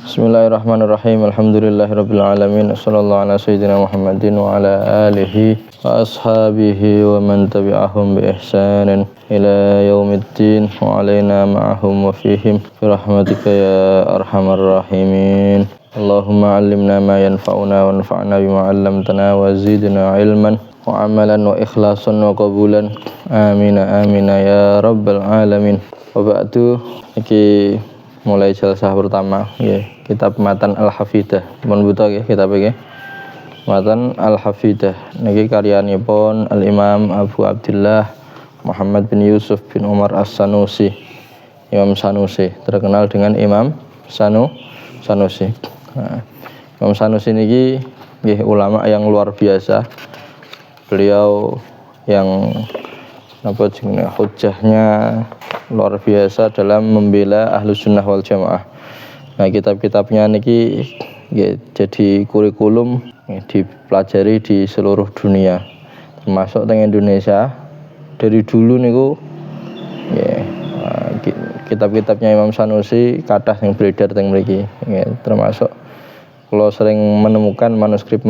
Bismillahirrahmanirrahim. Alhamdulillahirabbil alamin. Wassallallahu ala sayyidina Muhammadin wa ala alihi wa ashabihi wa man tabi'ahum bi ihsanin ila yaumiddin wa alaina ma'ahum wa fihim bi rahmatika ya arhamar rahimin. Allahumma 'allimna ma yanfa'una wanfa'na bima 'allamtana wa zidna 'ilman wa 'amalan wa ikhlasan wa qabulan. Amin amin ya rabbal alamin. Wa ba'du, iki mulai jalsah pertama ya, kitab Matan Al-Hafidah. Mun buta nggih kitab iki. Matan Al-Hafidah niki karyanipun Al-Imam Abu Abdillah Muhammad bin Yusuf bin Umar As-Sanusi. Imam Sanusi, terkenal dengan Imam Sanusi. Nah, Imam Sanusi niki nggih ulama yang luar biasa. Beliau yang apa jenenge hujjahnya luar biasa dalam membela Ahlus Sunnah wal Jamaah. Nah, kitab-kitabnya niki ya, jadi kurikulum ya, dipelajari di seluruh dunia, termasuk di Indonesia. Dari dulu niku ya, kitab-kitabnya Imam Sanusi kathah yang beredar teng mriki ya, termasuk kalau sering menemukan manuskrip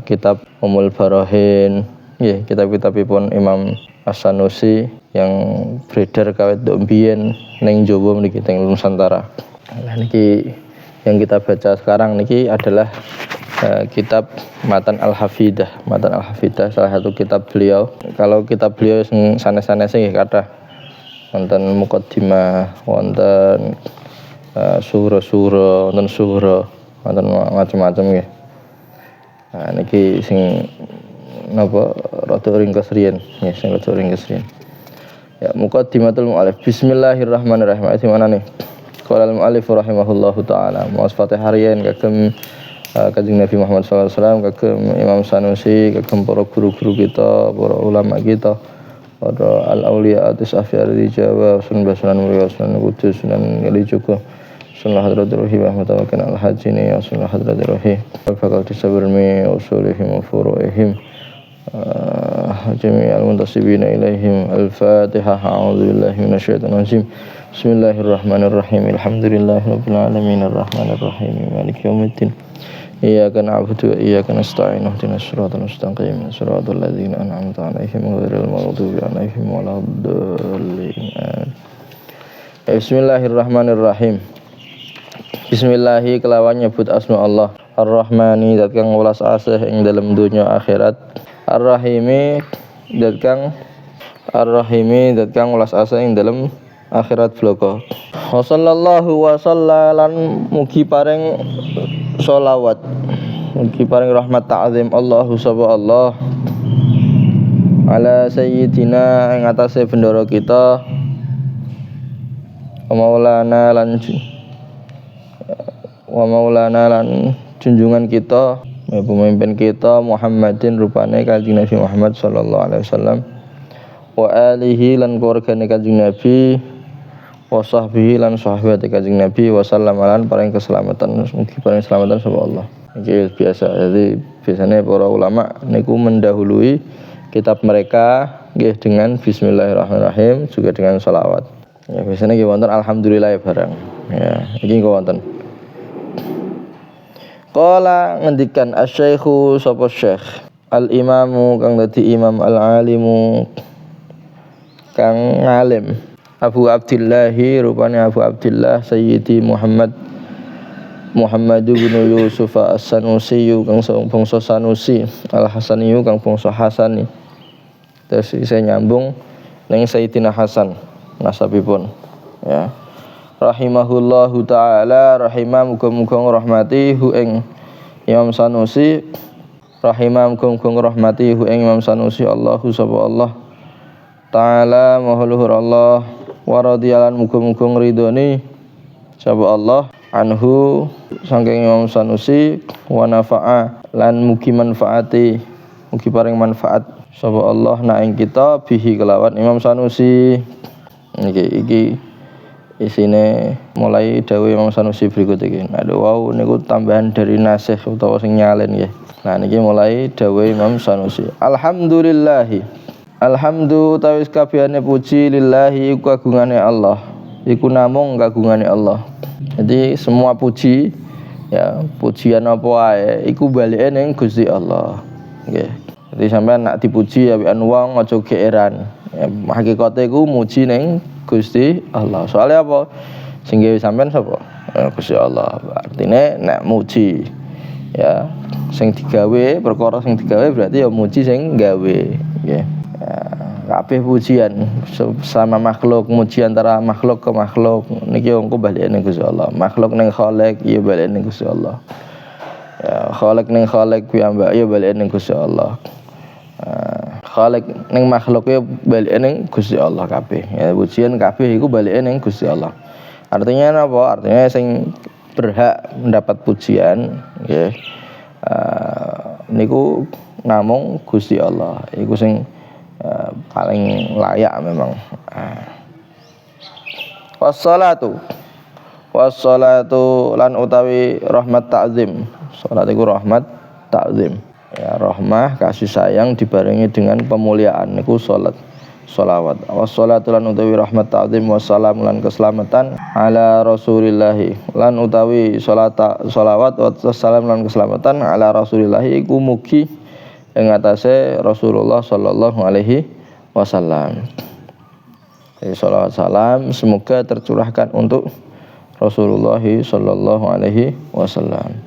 kitab Ummul Barahin ya, kitab-kitabipun Imam As-Sanusi yang beredar kawit nduk mbiyen ning Jawa mriki teng Nusantara. Nah, niki yang kita baca sekarang niki adalah kitab Matan Al-Hafidah. Matan Al-Hafidah salah satu kitab beliau. Kalau kitab beliau sing sanes-sanese nggih kathah. Wonten muqaddimah, wonten sura-sura, wonten sughra, wonten macam-macam nggih. Nah, niki sing napa rada ringkes riyen nggih, sing rada ringkes riyen. Ya, muqaddimatul mu'allif. Bismillahirrahmanirrahim. Ayat mana nih? Qala al-mu'allif rahimahullahu taala. Maos Fatihah riyen kagem Kanjeng Nabi Muhammad sallallahu alaihi wasallam, kagem Imam Sanusi, kagem para guru-guru kita, para ulama kita, para al-auliya atis afyar di Jawa, Sunan Basunan Muria, Sunan Kudus, Sunan Kalijogo, Sunan Hadratul Ruhi, Ahmad Tawakin al-Hajini, Sunan Hadratul Ruhi, al-Fakal Tisabirmi, usulihim, furu'ihim, jami'al muntasibina ilaihim. Al-Fatihah. A'udzu billahi minasyaitonir rajim. Bismillahirrahmanirrahim. Alhamdulillahirabbil alamin arrahmanir rahim maliki yaumiddin. Iyyaka na'budu wa iyyaka nasta'in. Ihdinas siratal mustaqim. Siratal ladzina an'amta 'alaihim ghairil maghdubi 'alaihim waladdallin. Bismillahirrahmanirrahim. Bismillahi kelawan nyebut asma Allah. Ar-Rahmani zat kang welas asih ing dalem donya akhirat. Ar-Rahimi zat kang welas asih ing dalem akhirat bloko. Wa sallallahu wa sallalan mugi paring sholawat, mugi paring rahmat ta'zim Allahu subhanahu Allah ala sayyidina ing atase bendoro kita wa maulana lan junjungan kita, pemimpin kita Muhammadin rupane Kanjeng Nabi Muhammad sallallahu alaihi wasallam, wa alihi lan keluargane Kanjeng Nabi, wa sahbihi lan sahabat Kanjeng Nabi, wa sallam lan paring keselamatan, mugi paring keselamatan sapa Allah. Iki biasa, jadi biasanya para ulama niku mendahului kitab mereka nggih dengan bismillahirrahmanirrahim, juga dengan sholawat. Ya biasanya nggih wonten alhamdulillah barang. Ya, iki kok wonten. Qala ngendikan asy-syaikhu sapa syekh al-imamu kang dadi imam al-alimu kang ngalim Abu Abdillah rupane Abu Abdillah Sayyidi Muhammad bin Yusuf As-Sanusi kang bangsa Sanusi, Al-Hasani kang bangsa Hasani. Terus saya nyambung ning Sayyidina Hasan nasabipun ya. Rahimahullahu ta'ala, rahimah muga-muga ngrahmati hu ing Imam Sanusi, rahimah muga-muga ngrahmati hu ing Imam Sanusi Allahu sapa Allah ta'ala maha luhur Allah, wa radhiyalan muga-muga ngridoni sapa Allah anhu saking Imam Sanusi, wa nafa'a lan mugi manfaati, mugi paring manfaat sapa Allah na ing kita bihi kelawan Imam Sanusi. Iki isine mulai dawuh Imam Sanusi berikut iki. Aduh wow niku tambahan dari nasih utawa sing nyalen nggih. Nah niki mulai dawuh Imam Sanusi. Alhamdulillah. Alhamdulillah tawis kabehane puji lillahi kagungane Allah. iku namung kagungane Allah. Jadi semua puji ya, pujian apa wae iku balike ning Gusti Allah. Nggih. Jadi sampean nak dipuji awekan wong aja geeran. Ya, hakikate iku muji ning Gusti Allah. Soalnya apa? Sing gawe sampean sapa? Gusti Allah. Artine nek muji ya sing digawe, perkara sing digawe berarti ya muji sing gawe. Nggih. Ya, kabeh pujian sama makhluk, muji antara makhluk ke makhluk niki engko balik ning Gusti Allah. Makhluk ning Khalik ya balik ning Gusti Allah. Ya, Khalik ning Khalik piyambak ya balik ning Gusti Allah. Khalik ning makhluk ya balik ning Gusti Allah kabeh. Ya pujian kabeh iku balik ning Gusti Allah. Artinya apa? Artinya sing berhak mendapat pujian nggih. Niku namung Gusti Allah. Iku sing paling layak memang. Wassalatu lan utawi rahmat ta'zim. Salat iku rahmat ta'zim. Ya, rahmah kasih sayang dibarengi dengan pemuliaan niku salat. Shalawat. Wassalatu lan utawi rahmat ta'zim wassalam lan keselamatan ala Rasulillah lan utawi shalawat wassalam lan keselamatan ala Rasulillah iku mugi ing atase Rasulullah sallallahu alaihi wasallam. Jadi shalawat salam semoga tercurahkan untuk Rasulullah sallallahu alaihi wasallam.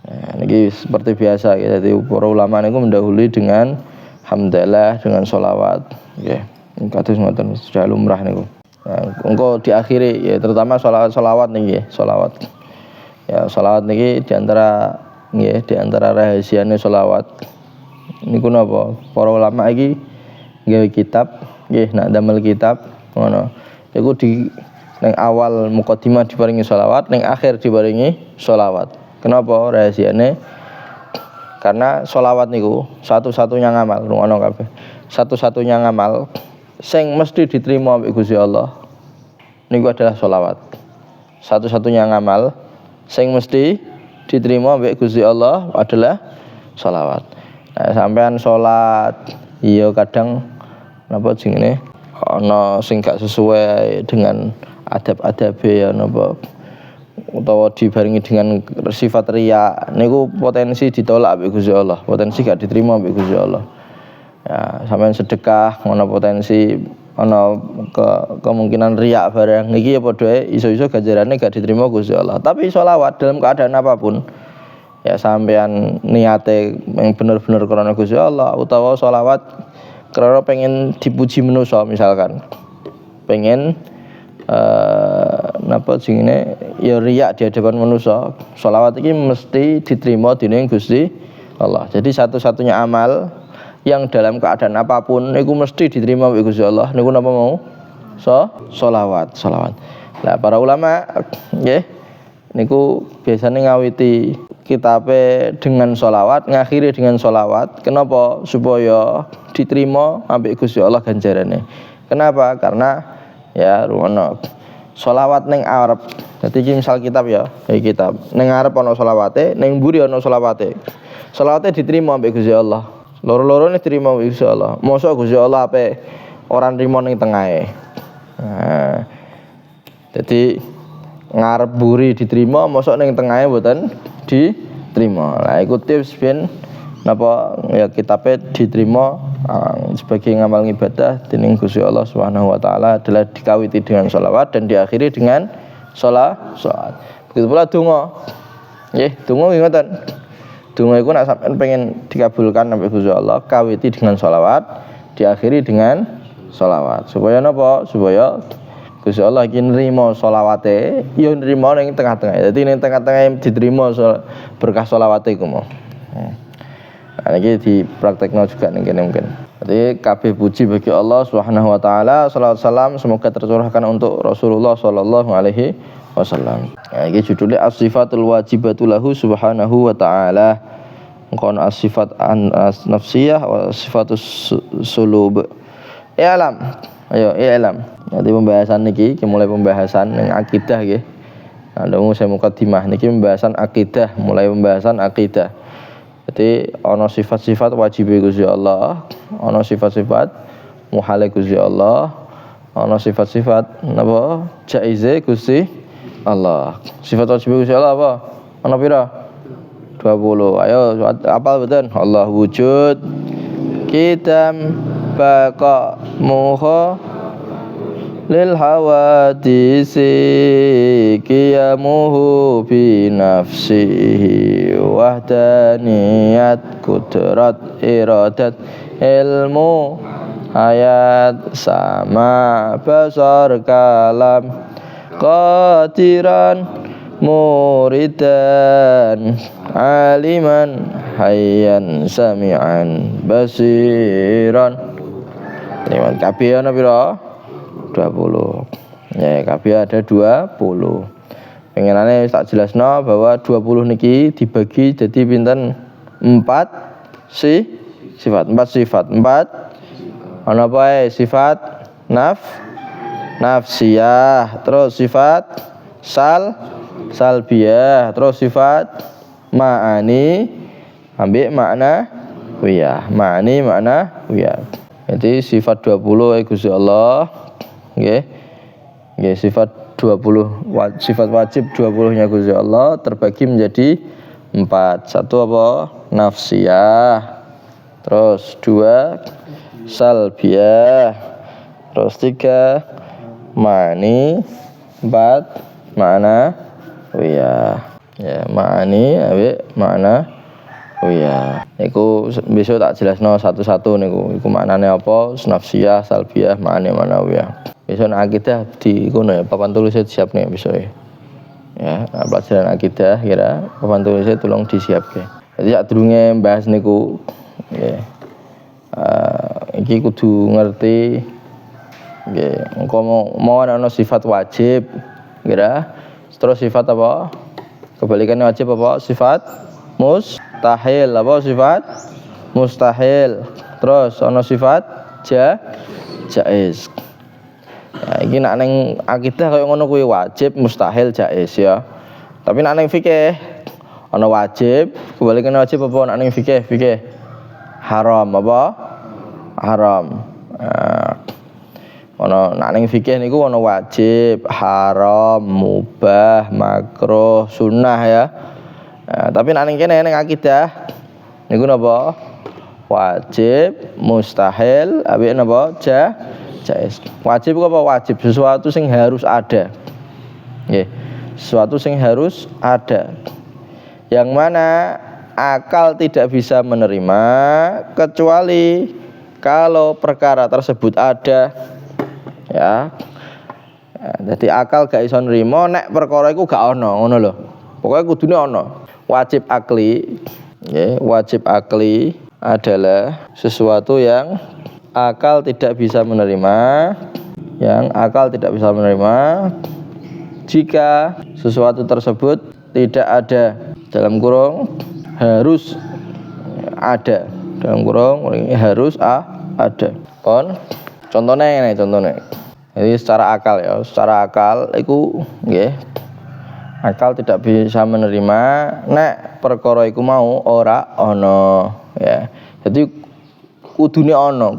Nah, ini seperti biasa ya. Jadi para ulama niku mendahului dengan hamdalah dengan sholawat. Nggih. Kados ngoten sudah lumrah niku. Nah, engko diakhiri ya terutama sholawat niki, sholawat. Ya, sholawat niki di antara rahasiane sholawat. Niku napa? Para ulama iki gawe kitab, nggih, nak damel kitab ngono. Iku di ning awal mukadimah diparingi sholawat, ning akhir diparingi sholawat. Kenapa rahasiane? Karena sholawat niku satu-satunya ngamal, ngono kabeh. Satu-satunya ngamal sing mesti diterima oleh Gusti Allah niku adalah sholawat. Satu-satunya ngamal sing mesti diterima oleh Gusti Allah adalah sholawat. Nah, sampean sholat iya kadang napa jenenge ana sing gak sesuai dengan adab-adabe ya napa utawa dibarengi dengan sifat riya niku potensi ditolak oleh Gusti Allah, potensi gak diterima oleh Gusti Allah. Ya, sampean sedekah ana potensi ana kemungkinan riya barang iki ya padha iso-iso ganjarane gak diterima Gusti Allah. Tapi sholawat dalam keadaan apapun ya sampean niate yang bener-bener karena Gusti Allah utawa sholawat karena pengen dipuji manusa misalkan pengen napa jenenge ya riya di hadapan manusa, sholawat iki mesti diterima dening Gusti Allah. Jadi satu-satunya amal yang dalam keadaan apapun niku mesti diterima oleh Gusti Allah niku napa mau? Sholawat. Lah para ulama nggih niku biasanya ngawiti kitabe dengan sholawat, ngakhiri dengan sholawat. Kenapa? Supaya diterima ambek Gusti Allah ganjarane. Kenapa? Karena ya rumono sholawat ning arep. Dadi misal kitab ya, kitab ning arep ana sholawate, ning mburi ana sholawate. Sholawate diterima ambek Gusti Allah. Loro-lorone diterima ambek Gusti Allah. Mosok Gusti Allah ape ora nrimo ning tengahe. Nah. Jadi ngarep buri diterima, mosok ning tengahe mboten diterima. Lah iku tips ben napa ya kitabe diterima sebagai ngamal ibadah dening Gusti Allah Subhanahu wa taala adalah dikawiti dengan sholawat dan diakhiri dengan salat. Begitu pula donga. Nggih, donga nggih ngoten. Donga iku nek sampean pengen dikabulkan sampai Gusti Allah, kawiti dengan sholawat, diakhiri dengan sholawat. Supaya napa? Supaya Gusti Allah iki nrimo sholawate, ya nrimo ning tengah-tengah. Dadi ning tengah-tengah diterima berkah sholawate iku mau. Nah, ini dipraktekno juga ning kene mungkin. Jadi kabeh puji bagi Allah Subhanahu wa taala, salawat salam semoga tercurahkan untuk Rasulullah sallallahu alaihi wasallam. Nah, iki judulnya as-sifatul wajibatu lahu subhanahu wa taala. Kon as-sifat nafsiyah wa sifatus sulub. I'lam. Ayo i'lam. Jadi pembahasan niki mulai pembahasan yang akidah nggih. Nah, dong saya mukadimah niki pembahasan akidah, mulai pembahasan akidah. Jadi ana sifat-sifat wajib Gusti Allah, ana sifat-sifat muhal Gusti Allah, ana sifat-sifat napa jaize Gusti Allah. Sifat wajib Gusti Allah apa? Ana pira? 20. Ayo apal mboten? Allah wujud, qidam, baqa, muha, lil hawadisi, qiyamuhu bi nafsihi, wahdaniyat, kudrat, iradat, ilmu, hayat, sama, basar, kalam, qadiran, muridan, aliman, hayyan, sami'an, basiran. Liman kabeh ana pira? 20. Ya, kabeh ada 20. Pengenane tak jelasno bahwa 20 niki dibagi jadi pinten? 4 sifat. 4 sifat. 4 ana apa sifat nafsiyah, terus sifat salbiyah, terus sifat ma'ani ambek makna wiyah. Ma'ani makna wiyah. Jadi sifat 20 Gusti Allah nggih. Nggih sifat 20 sifat wajib 20-nya Gusti Allah terbagi menjadi 4. Satu apa? Nafsiyah. Terus 2 salbiyah. Terus 3 ma'ani. 4 makna wiyah. Ya, ma'ani ambek makna wiyah. Iku besok tak jelasno satu-satu niku. Iku maknane apa? Nafsiyah, salbiyah, ma'ani makna wiyah. Besok akidah di kono ya, papan tulisnya siap nih besok ya. Ya, pelajaran akidah kira papan tulisnya tolong disiapke. Jadi sak durunge bahas niku nggih. Iki kudu ngerti nggih, engko mau ana sifat wajib kira. Terus sifat apa? Kebalikannya wajib apa? Sifat mustahil. Apa sifat mustahil? Terus ana sifat jaiz. Nah, iki nek ning akidah kaya ngono kuwi wajib, mustahil, jaiz ya. Tapi nek ning fikih ana wajib, kebalikannya wajib apa nek ning fikih? Fikih haram apa? Haram. Ana nek ning fikih niku ana wajib, haram, mubah, makruh, sunnah ya. Tapi nek ning kene ning akidah niku napa? Wajib, mustahil, ambek napa? Jaiz. Wajib apa? Wajib sesuatu sing harus ada. Nggih. Sesuatu sing harus ada. Yang mana akal tidak bisa menerima kecuali kalau perkara tersebut ada. Ya. Jadi akal gak iso nrimo nek perkara iku gak ana, ngono lho. Pokoke kudune ana. Wajib akli, nggih, wajib akli adalah sesuatu yang akal tidak bisa menerima, jika sesuatu tersebut tidak ada, dalam kurung harus ada, dalam kurung harus ada. Pon contohnya ini contohnya. Jadi secara akal ya, secara akal itu nggih, akal tidak bisa menerima nek perkara iku mau ora ana ya. Jadi kudune ana.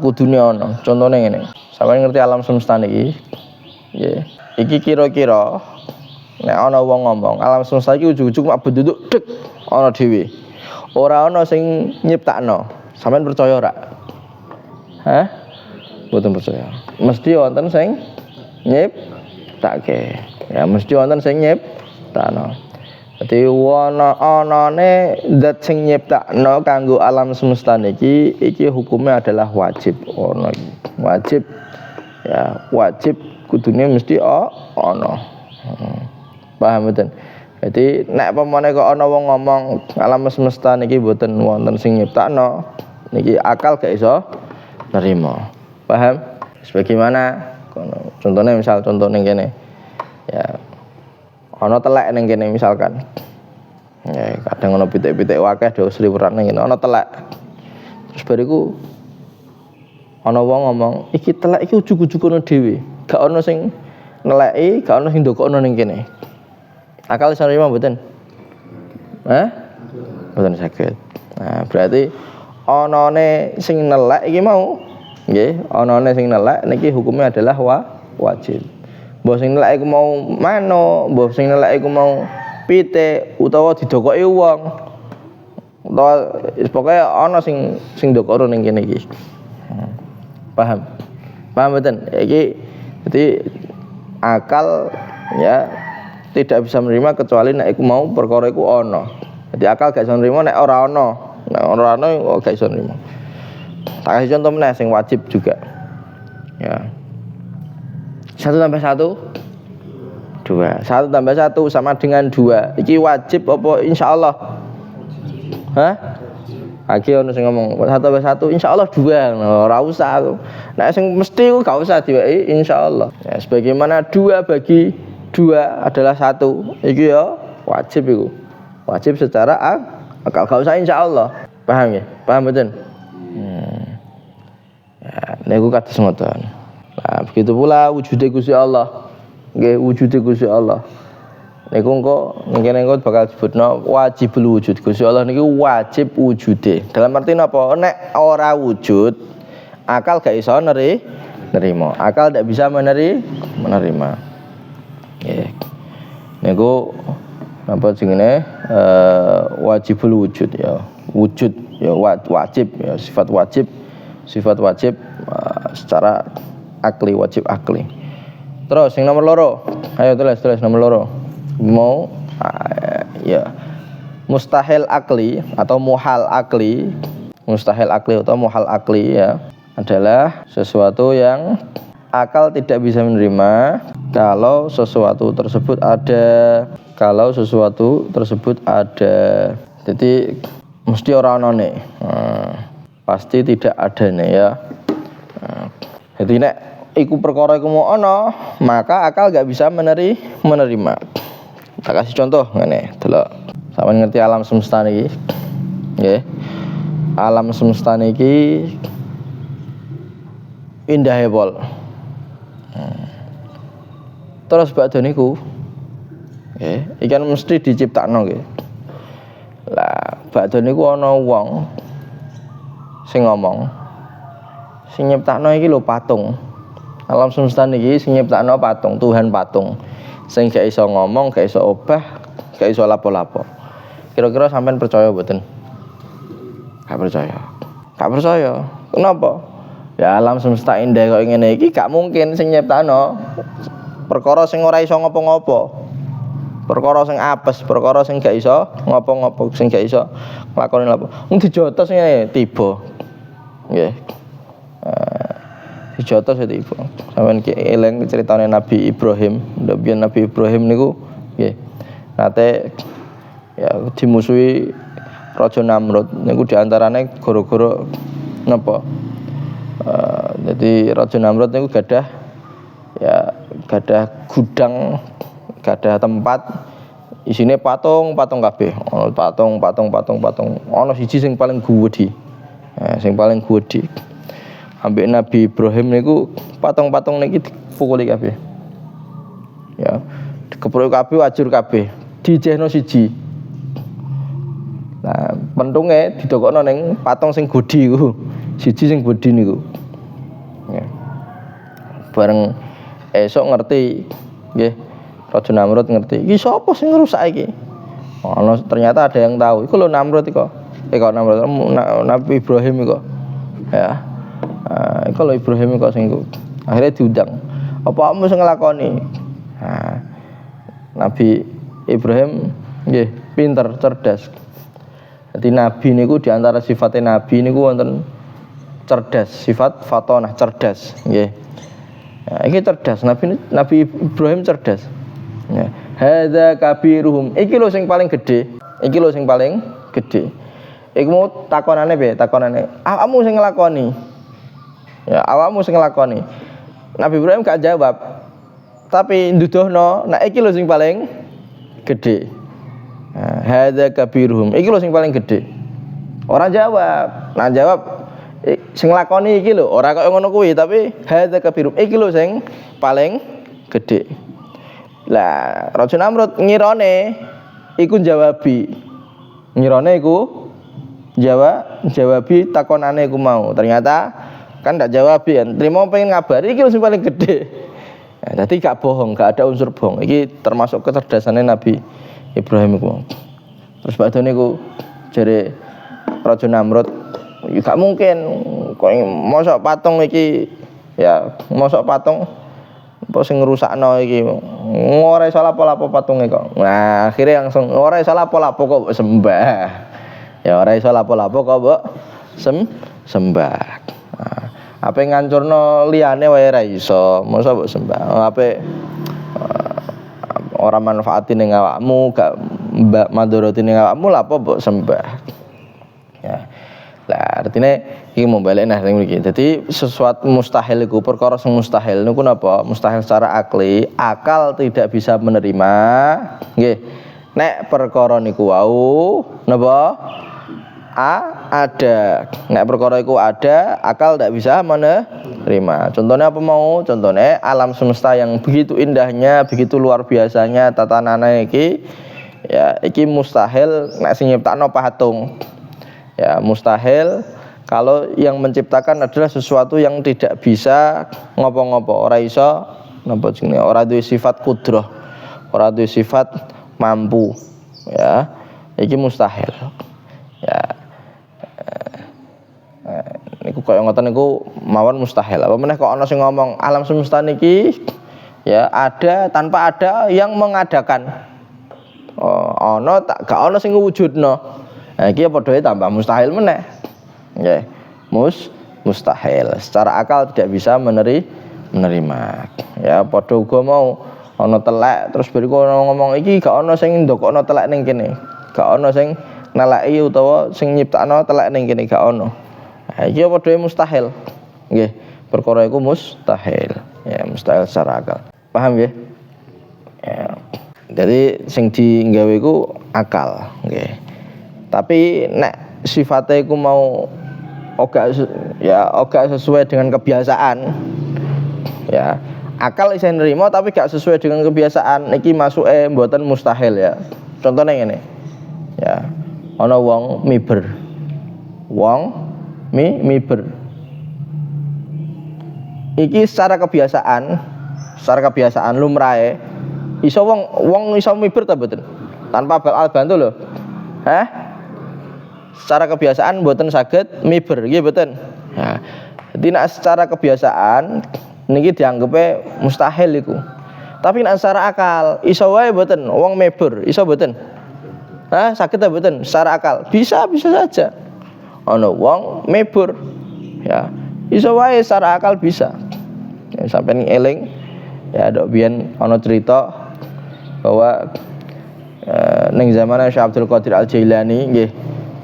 Contone ngene. Sampeyan ngerti alam semesta niki? Nggih. Iki kira-kira nek ana wong ngomong, alam semesta iki ujug-ujug mak benduduk dek ana dhewe. Ora ana sing nyiptakno. Sampeyan percaya ora? Hah? Mboten percaya. Mesti wonten sing nyiptake. Ya mesti wonten sing nyiptakno. Jadi anane zat sing nyiptakno kanggo alam semesta niki iki hukumnya adalah wajib. Ono wajib ya, wajib kudune mesti ana. Paham mboten? Jadi nek pamane kok ana wong ngomong alam semesta niki mboten wonten sing nyiptakno, niki akal gak iso nerima. Paham? Sebagaimana contohnya misal contoh ning kene. Ya ana telek ning kene misalkan. Ya, kadang ana pitik-pitik akeh do sliweran ning kene ana telek. Terus bariku ana wong ngomong, iki telek iki ujug-ujug ana dhewe. Gak ana sing neleki, gak ana sing ndokokno ning kene. Akal iso nrimo mboten? Mboten saged. Nah, berarti anane sing nelek iki mau nggih, anane sing nelek niki hukumnya adalah wajib. Mbok sing nelek iku mau manuk, mbok sing nelek iku mau pitik utawa didokoki wong. Utawa pokoke ana sing ndokoro ning kene iki. Paham? Paham mboten? Iki jadi akal ya tidak bisa menerima kecuali nek iku mau perkara iku ana. Jadi akal gak iso nerima nek ora ana. Nek ora ana gak iso nerima. Tak kasih contoh meneh sing wajib juga. Ya. 1 tambah 1 2. 1 tambah 1 sama dengan 2. Iki wajib apa insyaallah? Hah? Aki ono sing ngomong 1 tambah 1 insyaallah 2. Ora usah aku. Nek sing mesti ku gak usah diwai insyaallah. Ya sebagaimana 2 bagi 2 adalah 1. Iki ya wajib iku. Wajib secara akal gak usah insyaallah. Paham ya? Paham mboten? Ya, niku kados ngoten. Nah, begitu pula wujude Gusti Allah. Nggih, wujude Gusti Allah. Niku engko ngene engko bakal disebutno wajibul wujud. Gusti Allah niki wajib wujude. Dalam arti napa? Nek ora wujud, akal gak iso nerima. Akal ndak bisa menerima. Nggih. Niku napa jenenge wajibul wujud ya. Wujud ya wajib ya sifat wajib secara akli, wajib akli. Terus yang nomor loro, ayo tulis nomor loro. Mau ya mustahil akli atau muhal akli atau muhal akli ya adalah sesuatu yang akal tidak bisa menerima kalau sesuatu tersebut ada. Jadi mesti ora onone. Pasti tidak ada nih ya. Jadi nek iku perkara iku mau ono, maka akal gak bisa menerima. Tak kasih contoh ngene, delok. Sampeyan ngerti alam semesta niki? Nggih. Alam semesta niki indah pol. Terus badhe niku nggih, ikan mesti diciptakno nggih. Lah, badhe niku ana wong sing ngomong sing nyiptakno iki lho patung. Alam semesta niki sing nyiptakno patung, Tuhan patung. Sing gak iso ngomong, gak iso obah, gak iso lapo-lapo. Kira-kira sampean percaya mboten? Gak percaya. Kenapa? Ya alam semesta indah kok ngene iki gak mungkin sing nyiptakno perkara sing ora iso ngopo-ngopo. Perkara sing apes, perkara sing gak iso ngopo-ngopo, sing gak iso nglakoni lapo. Mung dijotos ngene tiba. Nggih. Dijotos tiba. Sampeyan ki eling ceritane Nabi Ibrahim. Nabi Ibrahim niku nggih. Nate ya dimusuhi Raja Namrud niku diantarane gara-gara napa? Jadi Raja Namrud niku gadah gudang, gadah tempat isine patung kabeh. Ono patung. Ono siji sing paling gedhe. Ambek Nabi Ibrahim niku patung-patung niki dipukuli kabeh. Ya, dikepruk kabeh, ajur kabeh, dijehno siji. Nah, pentunge didokokno ning patung sing gedhe iku. Siji sing gedhe niku. Ya. Bareng esuk ngerti nggih, Raja Namrud ngerti. Iki sapa sing ngrusak iki? Ono ternyata ada yang tahu. Iku lho Namrud iku. Namrud Nabi Ibrahim iku. Ya. Iku lho Ibrahim iku sing akhirnya diundang. Apa kamu sing nglakoni? Nabi Ibrahim nggih pinter, cerdas. Jadi nabi niku di antara sifatnya nabi niku wonten cerdas, sifat fatonah cerdas nggih. Ya, iki cerdas, Nabi Ibrahim cerdas. Ya. Hadza kabiruhum. Iki lho sing paling gedhe. Iku mau takonane piye? Awakmu sing nglakoni. Ya, awakmu sing nglakoni. Nabi Ibrahim gak jawab. Tapi nduduhno, nek iki lho sing paling gedhe. Hadza kabiruhum. Iki lho sing paling gedhe. Ora jawab. Nah jawab sing nglakoni iki lho, ora kok ngono kuwi, tapi hadza kabiruhum. Iki lho sing paling gedhe. Lah, Raja Namrud ngirane iku jawabi takonane iku mau. Ternyata kan ndak jawab ya. Trimo pengen ngabari iki lho sing paling gedhe. Jadi gak bohong, gak ada unsur bohong. Iki termasuk kecerdasannya Nabi Ibrahim iku. Terus badhe niku jare Raja Namrud, ya gak mungkin kok mosok patung iki ya mosok patung apa sing ngrusakno iki. Ora iso lapo-lapo patunge kok. Nah, akhirnya langsung ora iso lapo-lapo kok sembah. Ya ora iso lapo-lapo kok mbok sembah. Nah, ape ngancurno liyane wae ra iso, mosok mbok sembah. Ape ora manfaati ning awakmu, gak madharati ning awakmu lha apa mbok sembah. Ya. Lah artine iki mau balik nah ning mriki. Dadi sesuatu mustahil iku perkara sing mustahil niku napa? Mustahil secara akal tidak bisa menerima. Nggih. Nek perkara niku wau napa? Ada. Nek perkara iku ada, akal tidak bisa menerima. Contohnya apa mau? Contohnya alam semesta yang begitu indahnya, begitu luar biasanya tatanane iki ya iki mustahil nek sing nyiptakno patung. Ya, mustahil kalau yang menciptakan adalah sesuatu yang tidak bisa ngopo-ngopo, ora iso napa jenenge, ora duwe sifat kudrah, ora duwe sifat mampu. Ya, iki mustahil. Ya. Niku koyo ngoten niku mawon mustahil. Apa meneh kok ana sing ngomong alam semesta niki ya ada tanpa ada yang mengadakan. Oh, ana tak gak ana sing ngwujudno. Nah, iki padha tambah mustahil meneh. Nggih. Mustahil. Secara akal tidak bisa menerima. Ya padha uga mau ana telek terus bariku ngomong iki gak ana sing ndokokno telek ning kene. Gak ana sing neleki utawa sing nyiptakno telek ning kene gak ana. Nah, iki padha mustahil. Nggih, perkara iku mustahil. Ya, mustahil secara akal. Paham nggih? Ya. Jadi sing digawe iku akal, nggih. Tapi nek sifatnya iku mau ogak sesuai dengan kebiasaan. Ya, akal isih nerima tapi gak sesuai dengan kebiasaan. Iki masuke mboten mustahil ya. Contohnya ngene. Ya. Ana wong miber. Wong miber. Iki secara kebiasaan lumrahe iso wong iso miber ta mboten? Tanpa alat bantu lho. Hah? Secara kebiasaan mboten saged miber, nggih mboten. Nah, dadi nek secara kebiasaan niki dianggepe mustahil iku. Tapi nek secara akal iso wae mboten wong miber, iso mboten? Hah, saged ta mboten secara akal? Bisa saja. Ana wong mebur ya iso wae secara akal bisa ya, sampeyan eling ya dok biyen ana cerita bahwa ning zamane Syekh Abdul Qadir Al-Jailani nggih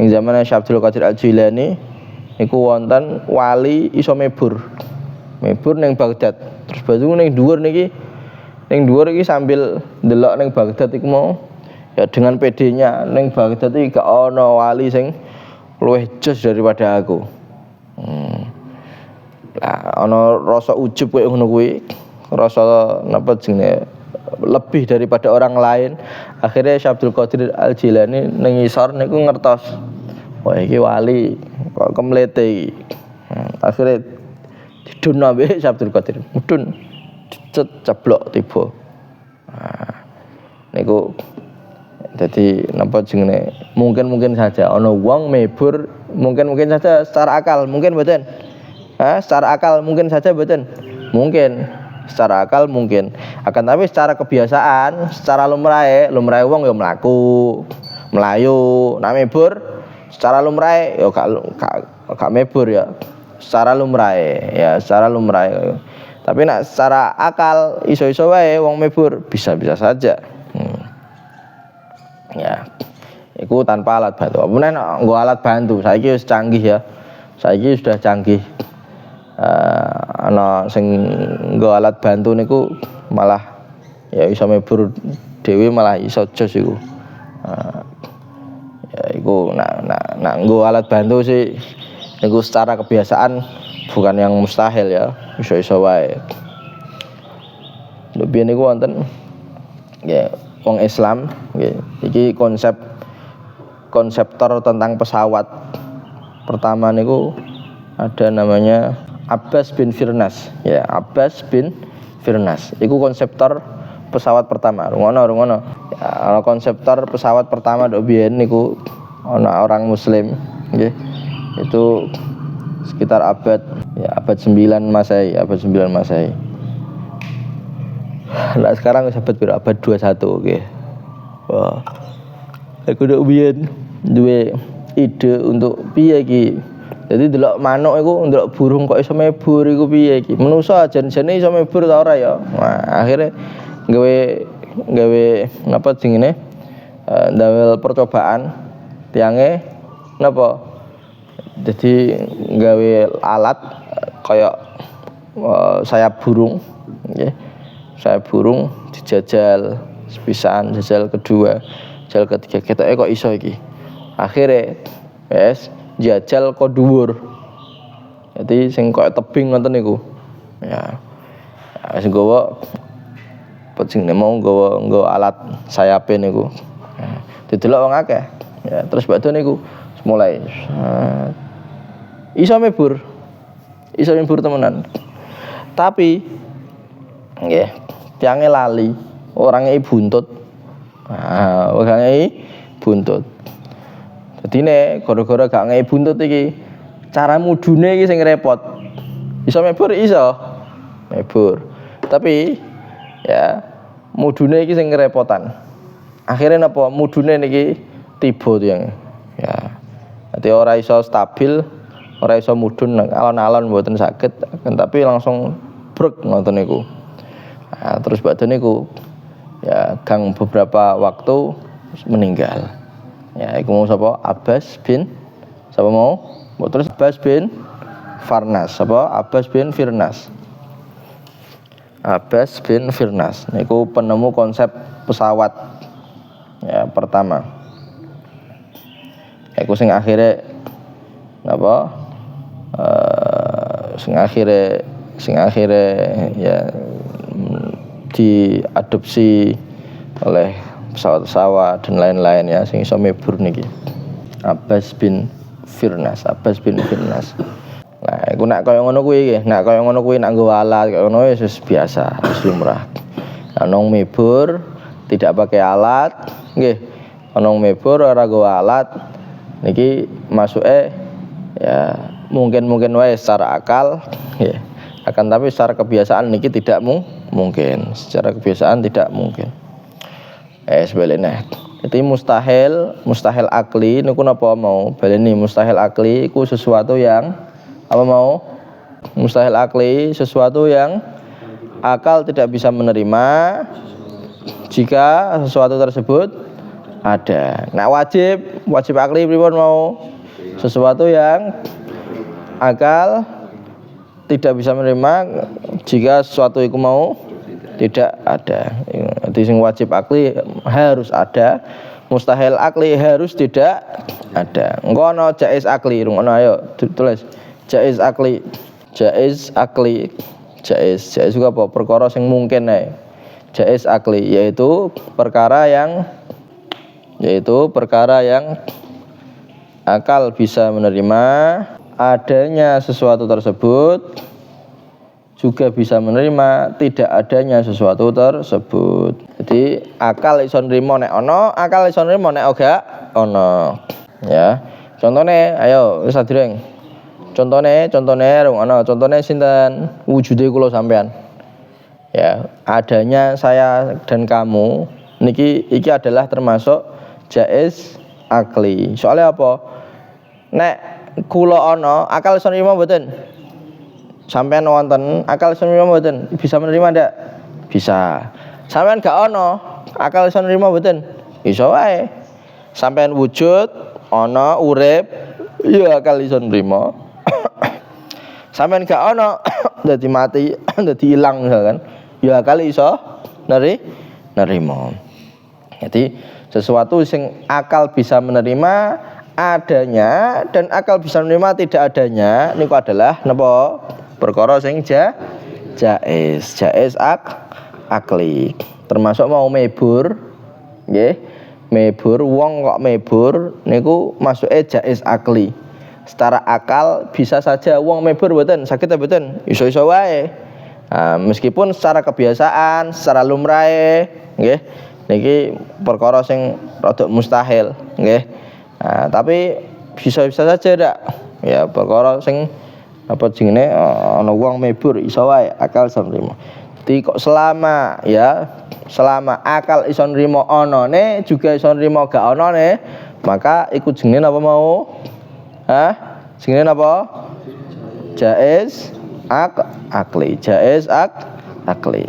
ning zamane Syekh Abdul Qadir Al-Jailani niku wonten wali iso mebur ning Baghdad terus batu ning dhuwur iki sambil ndelok ning Baghdad iku mau ya dengan PD-nya ning Baghdad iki gak ana wali sing luwih jos daripada aku. Lah ana rasa ujub koyo ngono kuwi, rasa napa jenenge lebih daripada orang lain. Akhirnya Syekh Abdul Qadir Al-Jilani ning ngisor niku ngertos. Wah iki wali kok kemlete iki. Akhirnya didunno mbek Syekh Abdul Qadir. Mudun ceblok tiba. Nah, niku jadi napa jenenge mungkin saja ana wong mebur mungkin saja secara akal mungkin mboten. Secara akal mungkin saja mboten. Mungkin secara akal mungkin. Akan tapi secara kebiasaan, secara lumrahe wong ya mlaku, melayu, nek mebur secara lumrahe ya gak mebur ya. Secara lumrahe. Tapi nek secara akal iso-iso wae wong mebur bisa-bisa saja. Ya, itu tanpa alat bantu. Kemudian nggo alat bantu, saiki wis canggih ya. Saiki sudah canggih. Ana sing nggo alat bantu niku malah ya iso mebur dhewe malah iso jos iku. Ya iku nak nggo alat bantu sih niku secara kebiasaan bukan yang mustahil ya. Iso-iso wae. Lho biyen niku wonten ya wong Islam nggih iki konseptor tentang pesawat pertama niku ada namanya Abbas bin Firnas ya Abbas bin Firnas. Iku konseptor pesawat pertama. Rungono. Ya, konseptor pesawat pertama ndok biyen niku ana orang muslim nggih. Itu sekitar abad 9 Masehi, Nah, sekarang wis abad 21 nggih. Wah. Aku ndok biyen duwe ide untuk piye iki. Jadi delok manuk iku ndelok burung kok iso mebur iku piye iki. Menusa jan-jane iso mebur ta ora ya. Nah, akhirnya gawe napa jenenge? Ndawel percobaan tiange napa? Jadi gawe alat kayak sayap burung nggih. Sayap burung dijajal sepisan, jajal kedua, jajal ketiga ketoke kok iso iki. Akhire jajal kok dhuwur. Jadi sing koyo tebing ngoten niku. Ya. Wis nggawa jenenge mau nggawa alat sayape niku. Didelok wong akeh. Ya, terus badhe niku mulai iso mebur temenan. Tapi nggih, tiange lali, orange buntut. Orange buntut. Dadine gara-gara gak ngei buntut iki, cara mudune iki sing repot. Iso mebur. Tapi ya mudune iki sing kerepotan. Akhirnya napa mudune niki tiba tiyang. Ya. Dadi ora iso stabil, ora iso mudhun alon-alon mboten saged, tapi langsung brek ngoten niku. Nah, terus badhe niku ya gang beberapa waktu meninggal. Ya, iku mau sapa? Abbas bin sapa mau? Terus Abbas bin Farnas, sapa? Abbas bin Firnas. Abbas bin Firnas niku penemu konsep pesawat ya pertama. Iku sing akhire napa? Sing akhire ya diadopsi oleh pesawat-pesawat dan lain-lain ya sing iso mebur niki. Abbas bin Firnas. Nah, iku nek kaya ngono kuwi nek nggo alat kaya ngono wis biasa, wis lumrah. Ana mebur tidak pakai alat, nggih. Ana mebur ora nggo alat niki masuke ya mungkin wae secara akal nggih. Akan tapi secara kebiasaan niki tidak mungkin. Secara kebiasaan tidak mungkin. Sebaliknya. Jadi mustahil akli niku napa mau? Baleni mustahil akli iku sesuatu yang apa mau? Mustahil akli sesuatu yang akal tidak bisa menerima jika sesuatu tersebut ada. Nah, wajib akli pripun mau? Sesuatu yang akal tidak bisa menerima jika sesuatu itu mau tidak ada. Jadi sing wajib akli harus ada, mustahil akli harus tidak ada. Engko ana jaiz akli, rungono ayo tulis. Jaiz akli. Jaiz juga apa? Perkara sing mungkin ae. Jaiz akli yaitu perkara yang akal bisa menerima adanya sesuatu tersebut, juga bisa menerima tidak adanya sesuatu tersebut. Jadi akal iso nrimo nek ana, akal iso nrimo nek ora ana. Ya. Contone ayo wis sadurung. Contone ana contone sinten wujude kula sampean. Ya, adanya saya dan kamu iki adalah termasuk jaiz akli. Soalnya apa? Nek kula ana, akal iso nrimo mboten? Sampean wonten, akal iso nrimo mboten? Bisa menerima ndak? Bisa. Sampean gak ana, akal iso nrimo mboten? Iso wae. Sampean wujud, ana, urip, ya akal iso nrimo. Sampean gak ana, dadi mati, dadi ilang misalkan, ya akal iso nerimo. Jadi sesuatu sing akal bisa menerima adanya dan akal bisa menerima tidak adanya niku adalah napa? Perkara sing jaiz akli. Termasuk mau mebur nggih. Mebur wong kok mebur niku masuke jaiz akli. Secara akal bisa saja wong mebur mboten, sakit ta mboten? Iso-iso wae. Meskipun secara kebiasaan, secara lumrahe nggih niki perkara sing rada mustahil nggih. Tapi bisa-bisa saja ndak ya perkara sing apa jenenge ana wong mebur iso wae akal iso nrimo. Dadi kok selama akal iso nrimo anane juga iso nrimo gak anane, maka iku jenenge apa mau? Jenenge apa? Jaiz akli. Jaiz akli.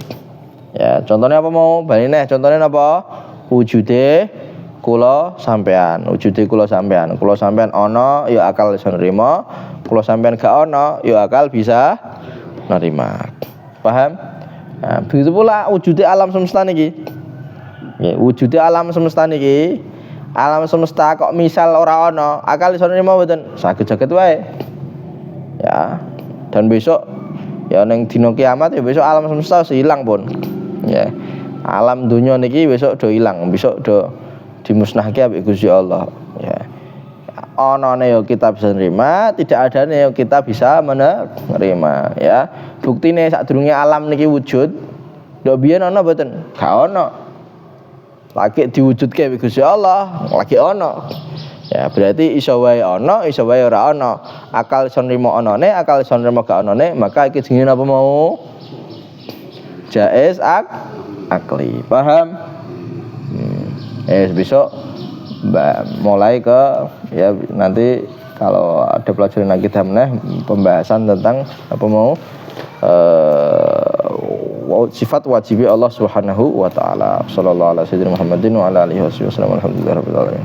Ya, contohnya apa mau? Bali neh, contohnya apa? Wujude kula sampean. Kula sampean ana ya akal iso nrimo, kula sampean gak ana ya akal bisa nerima. Paham? Begitu pula wujude alam semesta niki. Ya, wujude alam semesta niki, alam semesta kok misal ora ana, akal iso nrimo mboten? Saged-saged wae. Ya, dan besok ya ning dina kiamat ya besok alam semesta ilang pun. Ya. Alam dunia niki besok do ilang, besok do dimusnahke ambek Gusti Allah. Ya. Anane ya kita bisa nerima, tidak adane ya kita bisa menerima, ya. Buktine sadurunge alam niki wujud, ndok biyen ana mboten? Gak ana. Lagi diwujudke ambek Gusti Allah, lagi ana. Ya, berarti iso wae ana, iso wae ora ana. Akal iso nrimo anane, akal iso nrimo gak anane, maka iki jenenge apa mau? Jaiz akli. Paham? Besok mulai ke ya nanti kalau ada pelajaran akidah meneh pembahasan tentang apa mau sifat wajib Allah Subhanahu wa taala. Shallallahu alaihi wasallam Muhammadin wa ala alihi wasallam. Alhamdulillahirabbil alamin.